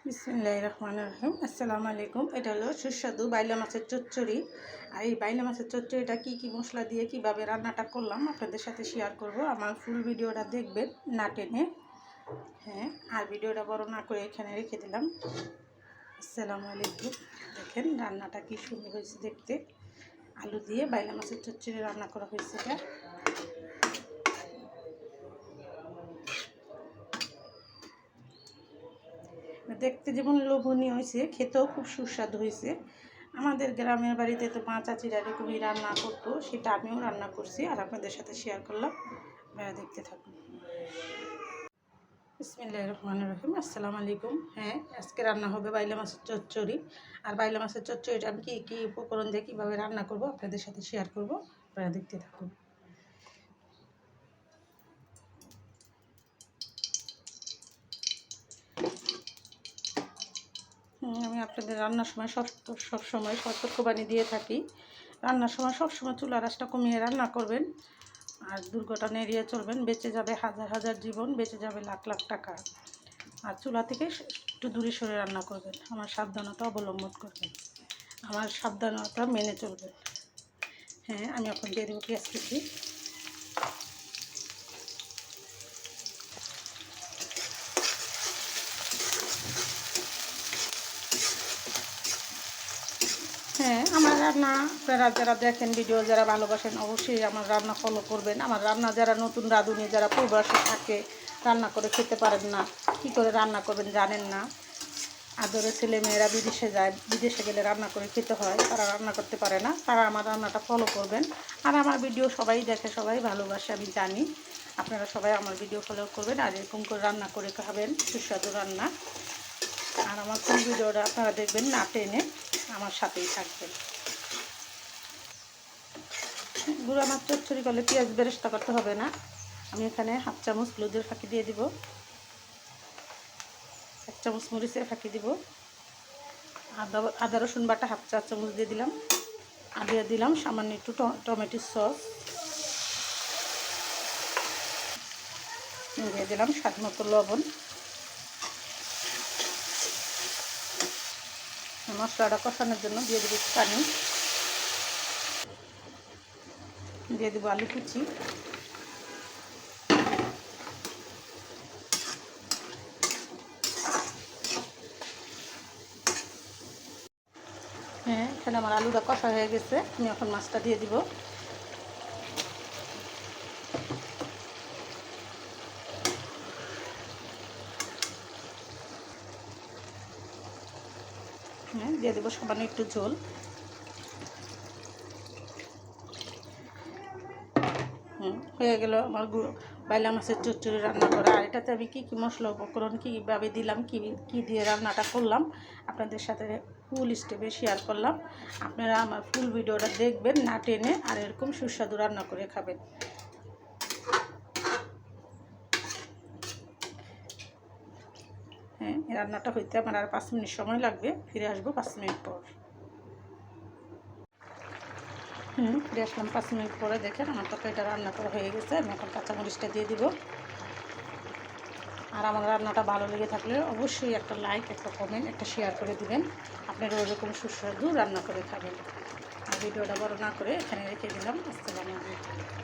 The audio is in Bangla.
বিসমিল্লাহির রহমানির রহিম। আসসালামু আলাইকুম। এটা হলো সুস্বাদু বাইলা মাছের চচ্চড়ি। আর এই বাইলা মাছের চচ্চড়িটা কি মশলা দিয়ে কিভাবে রান্নাটা করলাম আপনাদের সাথে শেয়ার করব। আমার ফুল ভিডিওটা দেখবেন না টেনে। হ্যাঁ, আর ভিডিওটা বড় না করে এখানে রেখে দিলাম। আসসালামু আলাইকুম। দেখেন রান্নাটা কি সুন্দর হয়েছে দেখতে। আলু দিয়ে বাইলা মাছের চচ্চড়ি রান্না করা হয়েছে। এটা দেখতে যেমন লোভনীয় হয়েছে, খেতেও খুব সুস্বাদু হয়েছে। আমাদের গ্রামের বাড়িতে তো মা চাচিরা এরকমই রান্না করতো, সেটা আমিও রান্না করছি আর আপনাদের সাথে শেয়ার করলাম। আপনারা দেখতে থাকুন। বিসমিল্লাহির রহমানির রহিম। আসসালামু আলাইকুম। হ্যাঁ, আজকে রান্না হবে বাইলা মাছের চচ্চড়ি। আর বাইলা মাছের চচ্চড়িটা আমি কী উপকরণ দিয়ে কীভাবে রান্না করব আপনাদের সাথে শেয়ার করব। আপনারা দেখতে থাকুন। আমি আপনাদের রান্নার সময় সবসময় সতর্কবাণী দিয়ে থাকি। রান্নার সময় সবসময় চুলার আঁচটা কমিয়ে রান্না করবেন, আর দুর্ঘটনা এড়িয়ে চলবেন। বেঁচে যাবে হাজার হাজার জীবন, বেঁচে যাবে লাখ লাখ টাকা। আর চুলা থেকে একটু দূরে সরে রান্না করবেন। আমার সাবধানতা অবলম্বন করবেন, আমার সাবধানতা মেনে চলবেন। হ্যাঁ, আমি এখন দিয়ে দেবো পেঁয়াজ কুচি। হ্যাঁ, আমার রান্না আপনারা যারা দেখেন ভিডিও, যারা ভালোবাসেন, অবশ্যই আমার রান্না ফলো করবেন। আমার রান্না যারা নতুন রাঁধুনি, যারা প্রবাসে থাকে, রান্না করে খেতে পারেন না, কি করে রান্না করবেন জানেন না, আদরে ছেলেমেয়েরা বিদেশে যায়, বিদেশে গেলে রান্না করে খেতে হয়, তারা রান্না করতে পারে না, তারা আমার রান্নাটা ফলো করবেন। আর আমার ভিডিও সবাই দেখে, সবাই ভালোবাসে, আমি জানি। আপনারা সবাই আমার ভিডিও ফলো করবেন আর এরকম করে রান্না করে খাবেন, সুস্বাদু রান্না। আর আমার কোন ভিডিওটা আপনারা দেখবেন না টেনে, আমার সাথেই থাকবেন। গুঁড়া মাছ চচ্চড়ি করলে পেঁয়াজ বেরেস্তা করতে হবে না। আমি এখানে হাফ চামচ হলুদের ফাঁকি দিয়ে দিব, 1 চামচ মরিচের ফাঁকি দিব, আদা রসুন বাটা হাফ চা চামচ দিয়ে দিলাম, আর দিয়ে দিলাম সামান্য একটু টমেটো সস, দিয়ে দিলাম স্বাদ মতো লবণ। মশলাটা কষানোর জন্য দিয়ে দেবো পানি, দিয়ে দেবো আলু কুচি, হ্যাঁ, এখানে আমার আলুটা কষা হয়ে গেছে। আমি এখন মাছটা দিয়ে দিব। হ্যাঁ, দিয়ে দেবো সামান্য একটু ঝোল। হয়ে গেল আমার বাইলা মাছের চচ্চড়ি রান্না করা। আর এটাতে আমি কী মশলা উপকরণ কীভাবে দিলাম, কী দিয়ে রান্নাটা করলাম আপনাদের সাথে ফুল স্টেপে শেয়ার করলাম। আপনারা আমার ফুল ভিডিওটা দেখবেন না টেনে, আর এরকম সুস্বাদু রান্না করে খাবেন। হ্যাঁ, এই রান্নাটা হইতে আমার আর 5 মিনিট সময় লাগবে। ফিরে আসবো 5 মিনিট পর। ফিরে আসলাম 5 মিনিট পরে। দেখেন আমার তরকারিটা রান্না করা হয়ে গেছে। আমি এখন কাঁচামরিচটা দিয়ে দিব। আর আমার রান্নাটা ভালো লেগে থাকলে অবশ্যই একটা লাইক, একটা কমেন্ট, একটা শেয়ার করে দিবেন। আপনারা ওরকম সুস্বাদু রান্না করে খাবেন। আর ভিডিওটা বড় না করে এখানে রেখে দিলাম। আসসালামু আলাইকুম।